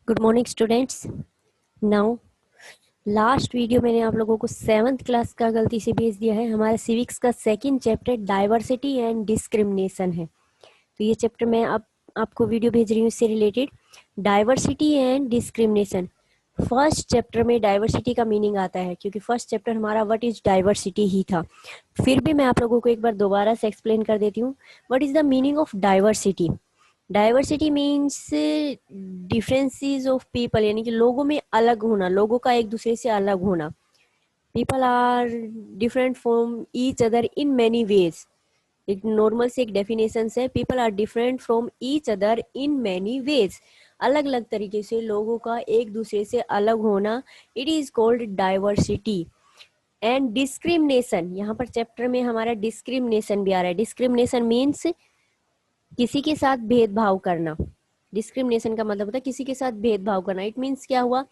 Good morning students. Now last video मैंने आप लोगों को 7th क्लास का गलती से भेज दिया है। हमारा सिविक्स का second chapter diversity and discrimination है। तो ये चैप्टर मैं आपको वीडियो भेज रही हूँ इससे related, diversity and discrimination. First chapter में डाइवर्सिटी का मीनिंग आता है, क्योंकि फर्स्ट चैप्टर हमारा व्हाट इज डाइवर्सिटी ही था। फिर भी मैं आप लोगों को एक बार दोबारा से एक्सप्लेन कर देती हूँ what is the meaning of diversity. Diversity means differences of people, यानी कि लोगों में अलग होना, लोगों का एक दूसरे से अलग होना। People are different from each other in many ways. एक नॉर्मल से एक डेफिनेशन है, people are different from each other in many ways. अलग अलग तरीके से लोगों का एक दूसरे से अलग होना, it is called diversity. And discrimination, यहाँ पर चैप्टर में हमारा डिस्क्रिमिनेशन भी आ रहा है। डिस्क्रिमिनेशन मीन्स किसी के साथ भेदभाव करना। डिस्क्रिमिनेशन का मतलब होता है किसी के साथ भेदभाव करना। इट मीन्स क्या हुआ,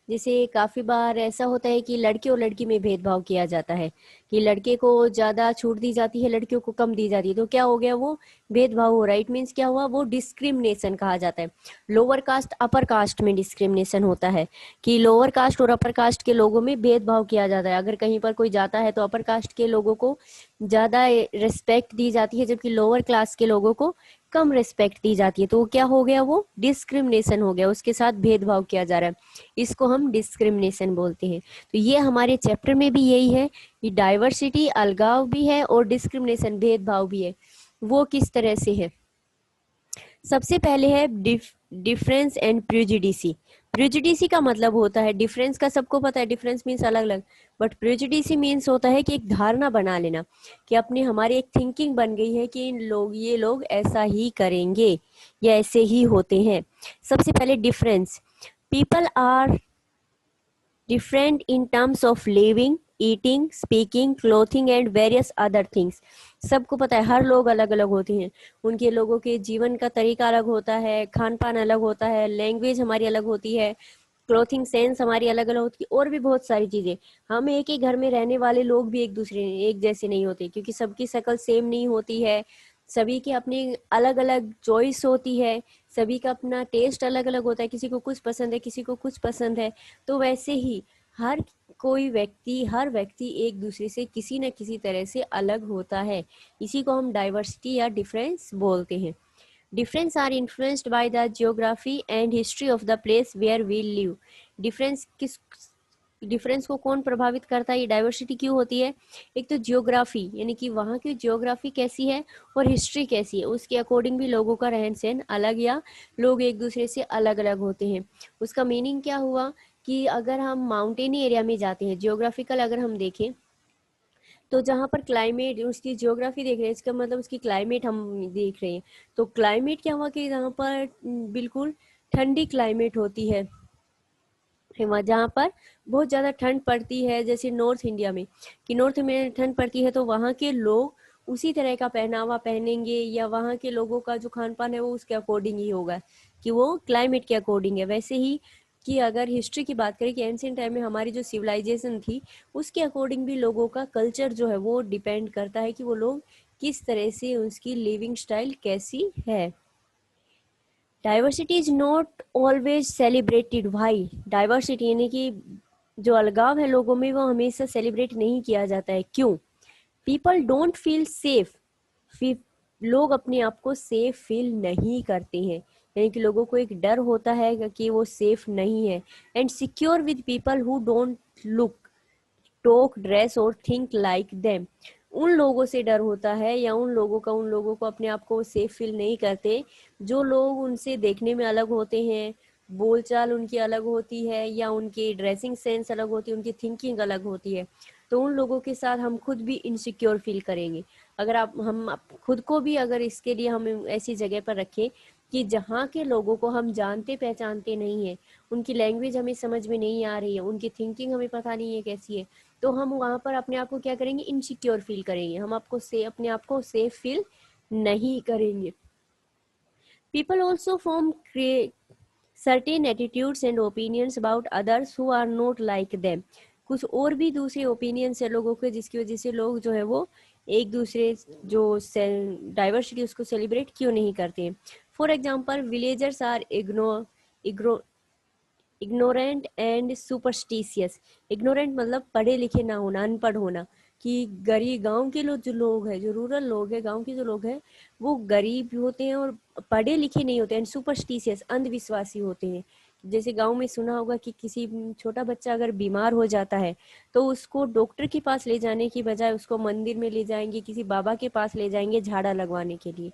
जैसे काफी बार ऐसा होता है कि लड़के और लड़की में भेदभाव किया जाता है, कि लड़के को ज्यादा छूट दी जाती है, लड़कियों को कम दी जाती है, तो क्या हो गया, वो भेदभाव हो रहा है। इट मीन्स क्या हुआ, वो डिस्क्रिमिनेशन कहा जाता है। लोअर कास्ट अपर कास्ट में डिस्क्रिमिनेशन होता है, कि लोअर कास्ट और अपर कास्ट के लोगों में भेदभाव किया जाता है। अगर कहीं पर कोई जाता है तो अपर कास्ट के लोगों को ज्यादा रिस्पेक्ट दी जाती है, जबकि लोअर क्लास के लोगों को कम रिस्पेक्ट दी जाती है। तो क्या हो गया, वो डिस्क्रिमिनेशन हो गया, उसके साथ भेदभाव किया जा रहा है। इसको हम डिस्क्रिमिनेशन बोलते हैं। तो ये हमारे चैप्टर में भी यही है कि डाइवर्सिटी अलगाव भी है और डिस्क्रिमिनेशन भेदभाव भी है। वो किस तरह से है, सबसे पहले है डिफरेंस एंड प्रेजुडिसी। प्रेजुडिसी का मतलब होता है, डिफरेंस का सबको पता है, डिफरेंस मीन्स अलग अलग, बट प्रेजुडिसी मीन्स होता है कि एक धारणा बना लेना, कि अपने हमारी एक थिंकिंग बन गई है कि ये लोग ऐसा ही करेंगे या ऐसे ही होते हैं। सबसे पहले difference, people are different in terms of living, eating, speaking, clothing and various other things। सबको पता है हर लोग अलग अलग होते हैं, उनके लोगों के जीवन का तरीका अलग होता है, खान पान अलग होता है, लैंग्वेज हमारी अलग होती है, क्लोथिंग सेंस हमारी अलग अलग होती है, और भी बहुत सारी चीजें। हम एक ही घर में रहने वाले लोग भी एक दूसरे एक जैसे नहीं होते, क्योंकि सबकी शक्ल सेम नहीं होती है, सभी के अपने अलग अलग चॉइस होती है, सभी का अपना टेस्ट अलग अलग होता है, किसी को कुछ पसंद है, किसी को कुछ पसंद है। तो वैसे ही हर हर व्यक्ति एक दूसरे से किसी न किसी तरह से अलग होता है। इसी को हम डाइवर्सिटी या डिफरेंस बोलते हैं। Difference are influenced by the geography and history of the place where we live. Difference को कौन प्रभावित करता है, ये डाइवर्सिटी क्यों होती है? एक तो जियोग्राफी, यानी कि वहाँ की जियोग्राफी कैसी है और हिस्ट्री कैसी है, उसके अकॉर्डिंग भी लोगों का रहन सहन अलग, या लोग एक दूसरे से अलग अलग होते हैं। उसका मीनिंग क्या हुआ, कि अगर हम माउंटेनी एरिया में जाते हैं, जियोग्राफिकल अगर हम देखें, तो जहाँ पर क्लाइमेट, उसकी जियोग्राफी देख रहे हैं, इसका मतलब उसकी क्लाइमेट हम देख रहे हैं। तो क्लाइमेट क्या हुआ, कि जहाँ पर बिल्कुल ठंडी क्लाइमेट होती है, वहाँ जहाँ पर बहुत ज़्यादा ठंड पड़ती है, जैसे नॉर्थ इंडिया में, कि नॉर्थ में ठंड पड़ती है, तो वहाँ के लोग उसी तरह का पहनावा पहनेंगे, या वहाँ के लोगों का जो खान पान है वो उसके अकॉर्डिंग ही होगा, कि वो क्लाइमेट के अकॉर्डिंग है। वैसे ही कि अगर हिस्ट्री की बात करें, कि एंशिएंट टाइम में हमारी जो सिविलाइजेशन थी, उसके अकॉर्डिंग भी लोगों का कल्चर जो है वो डिपेंड करता है, कि वो लोग किस तरह से, उसकी लिविंग स्टाइल कैसी है। Diversity is not always celebrated. भाई डाइवर्सिटी यानी कि जो अलगाव है लोगों में, वो हमेशा सेलिब्रेट नहीं किया जाता है। क्यों? People don't feel safe. लोग अपने आप को सेफ फील नहीं करते हैं, यानी कि लोगों को एक डर होता है कि वो सेफ नहीं है। And secure with people who don't look, talk, dress और थिंक लाइक देम। उन लोगों से डर होता है, या उन लोगों को अपने आप को सेफ फील नहीं करते, जो लोग उनसे देखने में अलग होते हैं, बोलचाल उनकी अलग होती है, या उनकी ड्रेसिंग सेंस अलग होती है, उनकी थिंकिंग अलग होती है। तो उन लोगों के साथ हम खुद भी इनसिक्योर फील करेंगे। अगर खुद को भी अगर इसके लिए हम ऐसी जगह पर रखें कि जहाँ के लोगों को हम जानते पहचानते नहीं है, उनकी लैंग्वेज हमें समझ में नहीं आ रही है, उनकी थिंकिंग हमें पता नहीं है कैसी है, तो हम वहाँ पर अपने आप को क्या करेंगे, इनसिक्योर फील करेंगे, हम अपने आप को सेफ फील नहीं करेंगे। People also form certain attitudes and opinions about others who are not like them. कुछ और भी दूसरे ओपिनियंस है लोगों के, जिसकी वजह से लोग जो है वो एक दूसरे जो डाइवर्सिटी उसको सेलिब्रेट क्यों नहीं करते हैं। For example villagers are igno ignorant and superstitious. Ignorant मतलब पढ़े लिखे ना होना, अनपढ़ होना, कि गरीब गांव के लोग जो लोग हैं, जो रूरल लोग हैं, गांव के जो लोग हैं, वो गरीब भी होते हैं और पढ़े लिखे नहीं होते हैं। सुपरस्टिशियस, अंधविश्वासी होते हैं। जैसे गांव में सुना होगा कि किसी छोटा बच्चा अगर बीमार हो जाता है तो उसको डॉक्टर के पास ले जाने की बजाय उसको मंदिर में ले जाएंगे, किसी बाबा के पास ले जाएंगे झाड़ा लगवाने के लिए।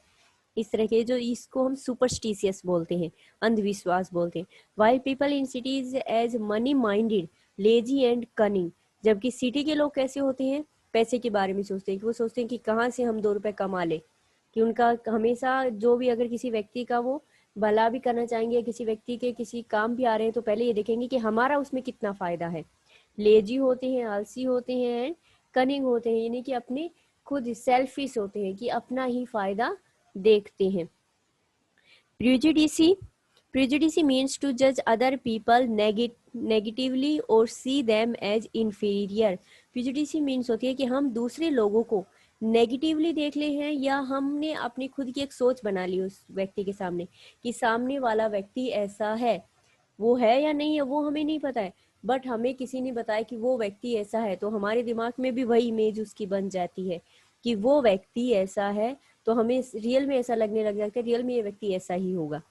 इस तरह के जो, इसको हम सुपरस्टिशियस बोलते हैं, अंधविश्वास बोलते हैं। While people in cities as money minded, lazy and cunning. जबकि सिटी के लोग कैसे होते हैं, पैसे के बारे में सोचते हैं, कि वो सोचते हैं कि कहाँ से हम 2 रुपए कमा ले, कि उनका हमेशा जो भी, अगर किसी व्यक्ति का वो भला भी करना चाहेंगे, किसी व्यक्ति के किसी काम भी आ रहे हैं, तो पहले ये देखेंगे कि हमारा उसमें कितना फायदा है। लेजी होते हैं, आलसी होते हैं, कनिंग होते हैं, यानी कि अपने खुद सेल्फिश होते हैं, कि अपना ही फायदा देखते हैं। प्रेजुडिसी, prejudice means to judge other people negatively or see them as inferior। prejudice means होती है कि हम दूसरे लोगों को नेगेटिवली देख ले हैं, या हमने अपनी खुद की एक सोच बना ली उस व्यक्ति के सामने, कि सामने वाला व्यक्ति ऐसा है। वो है या नहीं है वो हमें नहीं पता है, बट हमें किसी ने बताया कि वो व्यक्ति ऐसा है, तो हमारे दिमाग में भी वही इमेज उसकी बन जाती है कि वो व्यक्ति ऐसा है, तो हमें रियल में ऐसा लगने लग जाता है, रियल में ये व्यक्ति ऐसा ही होगा।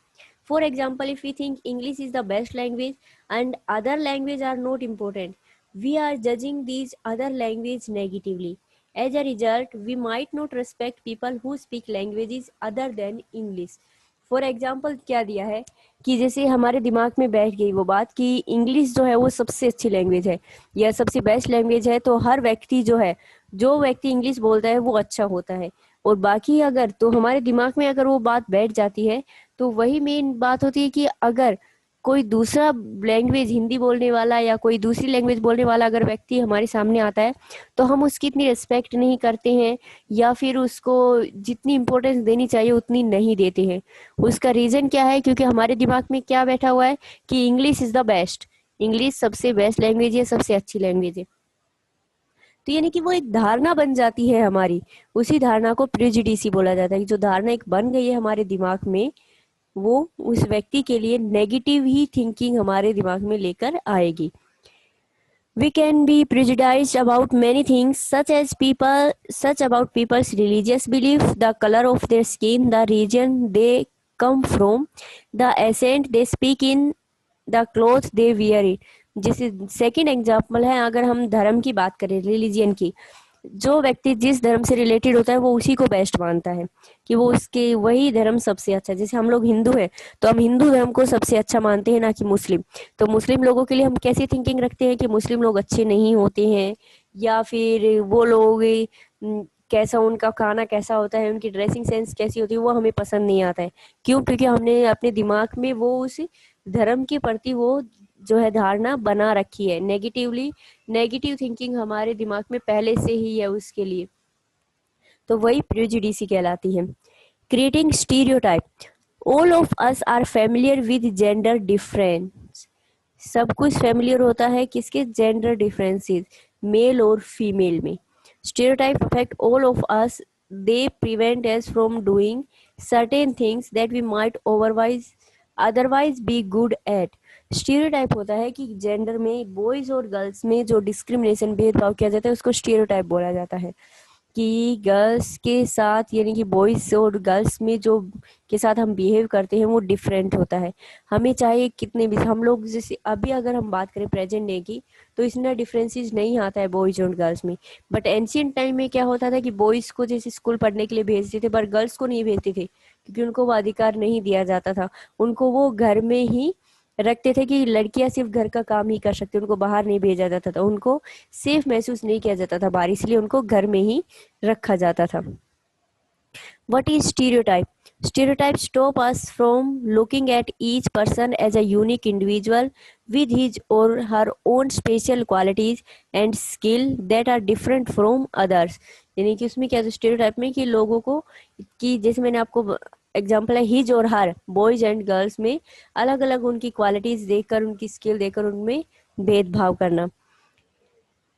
For example, if we think English is the best language and other languages are not important, we are judging these other languages negatively. As a result, we might not respect people who speak languages other than English. For example क्या दिया है, कि जैसे हमारे दिमाग में बैठ गई वो बात कि इंग्लिश जो है वो सबसे अच्छी लैंग्वेज है या सबसे बेस्ट लैंग्वेज है, तो हर व्यक्ति जो है, जो व्यक्ति इंग्लिश बोलता है वो अच्छा होता है। और बाकी अगर, तो हमारे दिमाग में अगर वो बात बैठ जाती है, तो वही मेन बात होती है कि अगर कोई दूसरा लैंग्वेज, हिंदी बोलने वाला या कोई दूसरी लैंग्वेज बोलने वाला अगर व्यक्ति हमारे सामने आता है, तो हम उसकी इतनी रिस्पेक्ट नहीं करते हैं, या फिर उसको जितनी इम्पोर्टेंस देनी चाहिए उतनी नहीं देते हैं। उसका रीज़न क्या है, क्योंकि हमारे दिमाग में क्या बैठा हुआ है कि English is the best, English सबसे बेस्ट लैंग्वेज है, सबसे अच्छी लैंग्वेज है। तो यानी कि वो एक धारणा बन जाती है हमारी, उसी धारणा को प्रेजुडिस बोला जाता है, कि जो धारणा एक बन गई है हमारे दिमाग में, वो उस व्यक्ति के लिए नेगेटिव ही थिंकिंग हमारे दिमाग में लेकर आएगी। We can be prejudiced about many things, such about people's religious belief, the color of their skin, the region they come from, the accent they speak in, the clothes they wear it। जैसे second example है, अगर हम धर्म की बात करें, religion की, जो व्यक्ति जिस धर्म से रिलेटेड होता है वो उसी को बेस्ट मानता है, कि वो उसके वही धर्म सबसे अच्छा है। जैसे हम लोग हिंदू हैं, तो हम हिंदू धर्म को सबसे अच्छा मानते हैं, ना कि मुस्लिम। तो मुस्लिम लोगों के लिए हम कैसी थिंकिंग रखते हैं कि मुस्लिम लोग अच्छे नहीं होते हैं, या फिर वो लोग कैसा उनका खाना कैसा होता है, उनकी ड्रेसिंग सेंस कैसी होती है, वो हमें पसंद नहीं आता है। क्यों? क्योंकि हमने अपने दिमाग में वो उस धर्म के प्रति वो जो है धारणा बना रखी है, नेगेटिव थिंकिंग हमारे दिमाग में पहले से ही है उसके लिए। तो वही प्रेजुडिस कहलाती है। Creating stereotype, all of us are familiar with gender difference. सब कुछ फेमिलियर होता है किसके? जेंडर डिफरेंसेस, मेल और फीमेल में। Stereotype affect all of us, they prevent us from doing certain things that we might otherwise be good at. Stereotype होता है कि जेंडर में बॉयज और गर्ल्स में जो डिस्क्रिमिनेशन, भेदभाव किया जाता है, उसको स्टीरियोटाइप बोला जाता है। कि गर्ल्स के साथ, यानी कि बॉयज और गर्ल्स में जो के साथ हम बिहेव करते हैं वो डिफरेंट होता है। हमें चाहे कितने भी, हम लोग जैसे अभी अगर हम बात करें प्रेजेंट डे की, तो इसमें डिफरेंसेस नहीं आता है बॉयज और गर्ल्स में। बट एंशियंट टाइम में क्या होता था कि बॉयज को जैसे स्कूल पढ़ने के लिए भेजते थे, पर गर्ल्स को नहीं भेजते थे, क्योंकि उनको वो अधिकार नहीं दिया जाता था। उनको वो घर में ही रखते थे कि लड़कियां सिर्फ घर का काम ही कर सकती, उनको बाहर नहीं भेजा जाता था, उनको सेफ महसूस नहीं किया जाता था बाहर, इसलिए उनको घर में ही रखा जाता था। What is stereotype? Stereotypes stop us from looking at each person as a unique individual with his or her own special qualities and skill that are different from others। यानी कि उसमें क्या, स्टीरियोटाइप में कि लोगों को, कि जैसे मैंने आपको एग्जाम्पल है हिज और हर, बॉयज एंड गर्ल्स में अलग अलग उनकी क्वालिटीज देखकर, उनकी स्किल देखकर उनमें भेदभाव करना।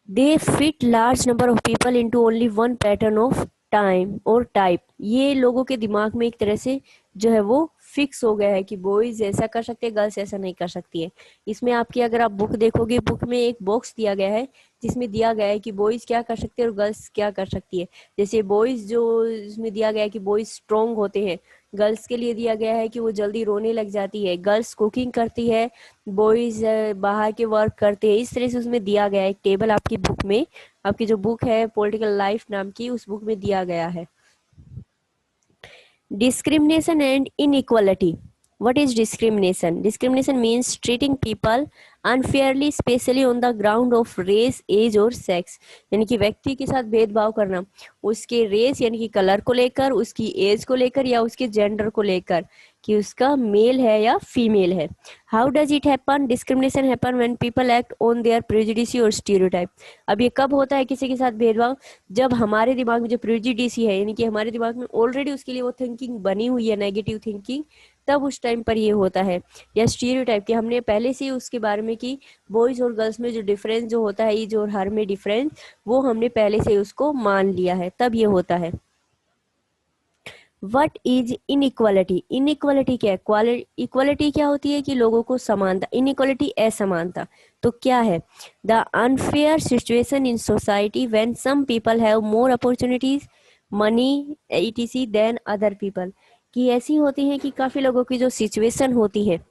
दे fit large number of people into only one pattern of time और टाइप। ये लोगों के दिमाग में एक तरह से जो है वो फिक्स हो गया है कि बॉयज ऐसा कर सकते हैं, गर्ल्स ऐसा नहीं कर सकती है। इसमें आपकी अगर आप बुक देखोगे, बुक में एक बॉक्स दिया गया है जिसमें दिया गया है कि बॉयज क्या कर सकते हैं और गर्ल्स क्या कर सकती है। जैसे बॉयज जो इसमें दिया गया है कि बॉयज स्ट्रोंग होते हैं, गर्ल्स के लिए दिया गया है कि वो जल्दी रोने लग जाती है, गर्ल्स कुकिंग करती है, बॉयज बाहर के वर्क करते हैं। इस तरह से उसमें दिया गया है एक टेबल आपकी बुक में, आपकी जो बुक है पॉलिटिकल लाइफ नाम की, उस बुक में दिया गया है। Discrimination and inequality. What is discrimination? Discrimination means treating people unfairly, especially on the ground of race, age और sex. यानी कि व्यक्ति के साथ भेदभाव करना उसके रेस यानी कि कलर को लेकर, उसकी एज को लेकर या उसके जेंडर को लेकर कि उसका मेल है या फीमेल है। How does it happen? Discrimination happen when people act on their prejudice और स्टीरियोटाइप। अब ये कब होता है किसी के साथ भेदभाव? जब हमारे दिमाग में जो प्रेजुडिस है यानी कि हमारे दिमाग में ऑलरेडी उसके लिए वो थिंकिंग बनी हुई है, नेगेटिव थिंकिंग, तब उस टाइम पर ये होता है। या स्टीरियोटाइप कि हमने पहले से ही उसके बारे में कि बॉयज और गर्ल्स में जो डिफरेंस जो होता है, ईज और हर में डिफरेंस, वो हमने पहले से उसको मान लिया है, तब ये होता है। What is inequality? इनइक्वालिटी क्या है? इक्वालिटी क्या होती है कि लोगों को समानता, इनइक्वालिटी असमानता। तो क्या है? The unfair situation in society when some people have more opportunities, money etc than other people. कि ऐसी होती है कि काफी लोगों की जो सिचुएशन होती है,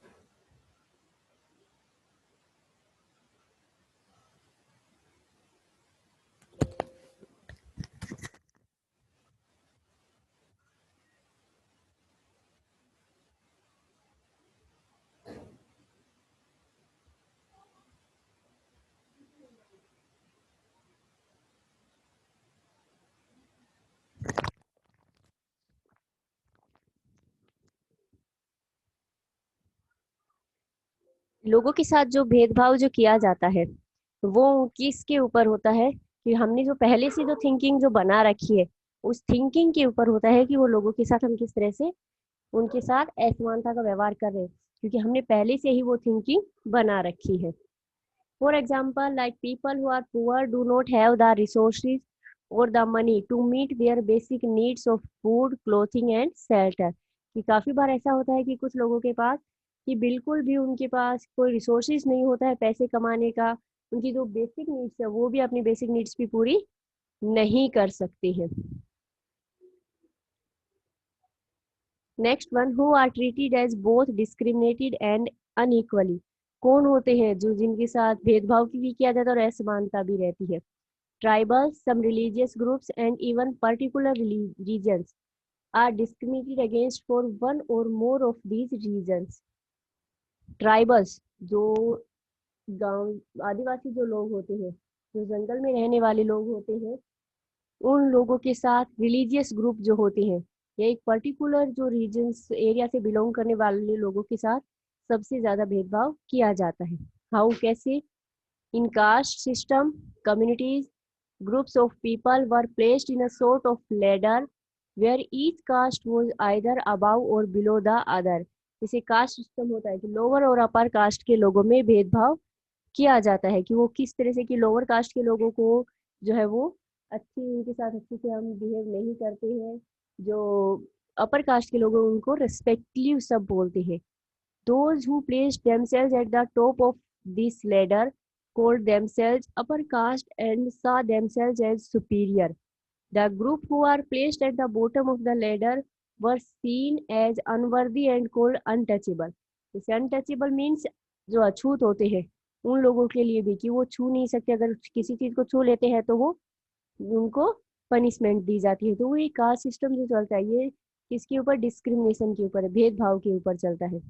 लोगों के साथ जो भेदभाव जो किया जाता है वो किसके ऊपर होता है? कि हमने जो पहले से जो थिंकिंग जो बना रखी है, उस थिंकिंग के ऊपर होता है कि वो लोगों के साथ हम किस तरह से उनके साथ असमानता का व्यवहार कर रहे हैं, क्योंकि हमने पहले से ही वो थिंकिंग बना रखी है। For example, like people who are poor do not have the resources और the money to meet their basic needs of food, clothing and shelter. कि काफी बार ऐसा होता है कि कुछ लोगों के पास कि बिल्कुल भी उनके पास कोई रिसोर्सेज नहीं होता है पैसे कमाने का, उनकी जो बेसिक नीड्स है वो भी अपनी बेसिक नीड्स भी पूरी नहीं कर सकते हैं। Next one, who are treated as both discriminated and unequally. कौन होते हैं जो जिनके साथ भेदभाव भी किया जाता है और असमानता भी रहती है? Tribals, some religious groups and even particular regions are discriminated against for one or more of these reasons. Tribals जो गांव आदिवासी जो लोग होते हैं, जो जंगल में रहने वाले लोग होते हैं, उन लोगों के साथ रिलीजियस ग्रुप जो होते हैं या एक पर्टिकुलर जो रीजन्स एरिया से बिलोंग करने वाले लोगों के साथ सबसे ज्यादा भेदभाव किया जाता है। हाउ? कैसे? In caste system, communities, groups of people were placed in a sort of ladder where each caste was either above or below the other. जैसे कास्ट सिस्टम होता है कि लोअर और अपर कास्ट के लोगों में भेदभाव किया जाता है कि वो किस तरह से कि लोअर कास्ट के लोगों को जो है वो उनके साथ अच्छे से हम बिहेव नहीं करते हैं, जो अपर कास्ट के लोग हैं उनको रेस्पेक्टली सब बोलते हैं। Those who placed themselves at the top of this ladder called themselves upper caste and saw themselves as superior. The group who are placed at the bottom of the ladder were seen as unworthy and called untouchable. जैसे untouchable means जो अछूत होते हैं, उन लोगों के लिए भी कि वो छू नहीं सकते, अगर किसी चीज को छू लेते हैं तो वो उनको पनिशमेंट दी जाती है। तो वो ये कास्ट सिस्टम जो चलता है ये किसके ऊपर? डिस्क्रिमिनेशन के ऊपर, भेदभाव के ऊपर चलता है।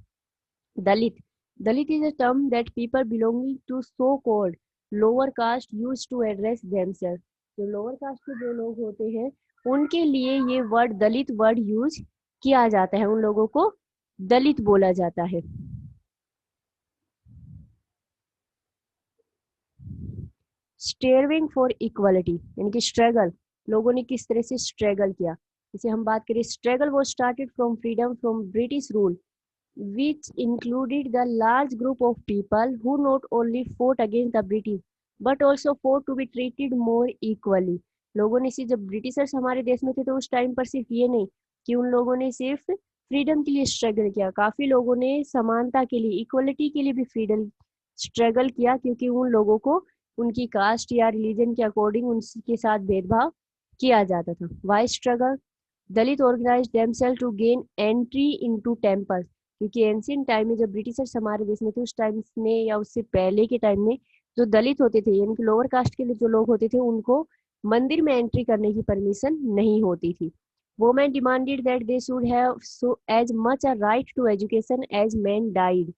Dalit. Dalit is a term that people belonging to so-called lower caste used to address themselves. जो लोअर कास्ट के जो लोग होते हैं उनके लिए ये वर्ड दलित वर्ड यूज किया जाता है, उन लोगों को दलित बोला जाता है। स्ट्रेविंग फॉर इक्वालिटी यानी कि स्ट्रगल, लोगों ने किस तरह से स्ट्रगल किया। जैसे हम बात करें, struggle was started from freedom from British rule, which included the large group of people who not only fought against the British but also fought to be treated more equally. लोगों ने सिर्फ, जब Britishers हमारे देश में थे तो उस टाइम पर सिर्फ ये नहीं कि उन लोगों ने सिर्फ फ्रीडम के लिए स्ट्रगल किया, काफी लोगों ने समानता के लिए, इक्वलिटी के लिए भी फ्रीडम स्ट्रगल किया, क्योंकि उन लोगों को उनकी कास्ट या रिलीजन के अकॉर्डिंग उनके साथ भेदभाव किया जाता था। Why struggle? Dalit organise themselves to gain entry into temple, क्योंकि एंशियंट टाइम में जब ब्रिटिशर्स हमारे देश में थे उस टाइम में या उससे पहले के टाइम में जो दलित होते थे यानी कि लोअर कास्ट के जो लोग होते थे उनको मंदिर में एंट्री करने की परमिशन नहीं होती थी। Women demanded that they should have so as much a right to education as man died,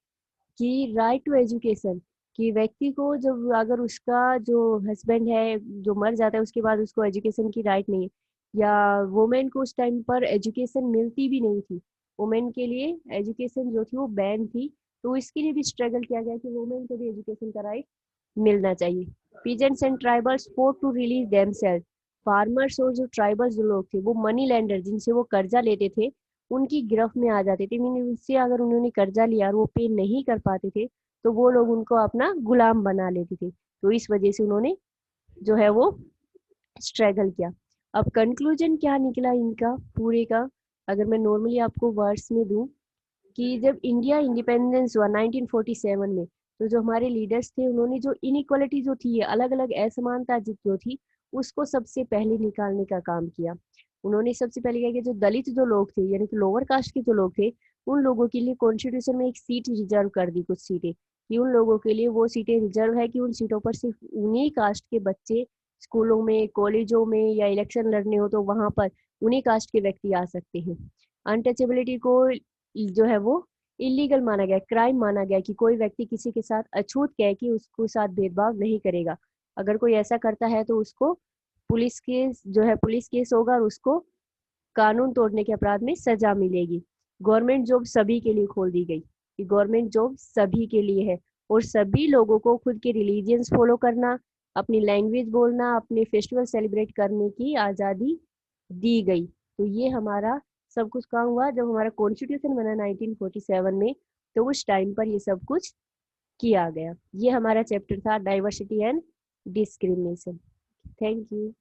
कि राइट टू एजुकेशन, कि व्यक्ति को जब अगर उसका जो हस्बैंड है जो मर जाता है उसके बाद उसको एजुकेशन की राइट नहीं है, या वुमेन को उस टाइम पर एजुकेशन मिलती भी नहीं थी, वुमेन के लिए एजुकेशन जो थी वो बैन थी, तो इसके लिए भी स्ट्रगल किया गया कि वुमेन को भी एजुकेशन का राइट मिलना चाहिए। Peasants and tribals fought to release themselves, farmers और जो ट्राइबल्स जो लोग थे वो मनी लैंडर जिनसे वो कर्जा लेते थे उनकी गिरफ्त में आ जाते थे, मीन उनसे अगर उन्होंने कर्जा लिया और वो पे नहीं कर पाते थे तो वो लोग उनको अपना गुलाम बना लेते थे, तो इस वजह से उन्होंने जो है वो स्ट्रगल किया। अब कंक्लूजन क्या निकला इनका पूरे का, अगर मैं नॉर्मली आपको वर्ड्स में दूं, कि जब इंडिया इंडिपेंडेंस हुआ 1947 में, तो जो हमारे लीडर्स थे उन्होंने जो इनइक्वालिटी जो थी अलग अलग असमानता जो थी उसको सबसे पहले निकालने का काम किया। उन्होंने सबसे पहले क्या किया, जो दलित जो लोग थे यानी कि लोअर कास्ट के जो लोग थे उन लोगों के लिए कॉन्स्टिट्यूशन में एक सीट रिजर्व कर दी, कुछ सीटें कि उन लोगों के लिए वो सीटें रिजर्व है कि उन सीटों पर सिर्फ उन्हीं कास्ट के बच्चे स्कूलों में कॉलेजों में या इलेक्शन लड़ने हो तो वहां पर उन्हीं कास्ट के व्यक्ति आ सकते हैं। अनटचेबिलिटी को जो है वो इलीगल माना गया, क्राइम माना गया, कि कोई व्यक्ति किसी के साथ अछूत कह के उसको साथ भेदभाव नहीं करेगा, अगर कोई ऐसा करता है तो उसको पुलिस केस जो है पुलिस केस होगा और उसको कानून तोड़ने के अपराध में सजा मिलेगी। गवर्नमेंट जॉब सभी के लिए खोल दी गई, कि गवर्नमेंट जॉब सभी के लिए है और सभी लोगों को खुद के रिलीजियंस फॉलो करना, अपनी लैंग्वेज बोलना, अपने फेस्टिवल सेलिब्रेट करने की आज़ादी दी गई। तो ये हमारा सब कुछ काम हुआ जब हमारा कॉन्स्टिट्यूशन बना 1947 में, तो उस टाइम पर ये सब कुछ किया गया। ये हमारा चैप्टर था diversity and discrimination. Thank you.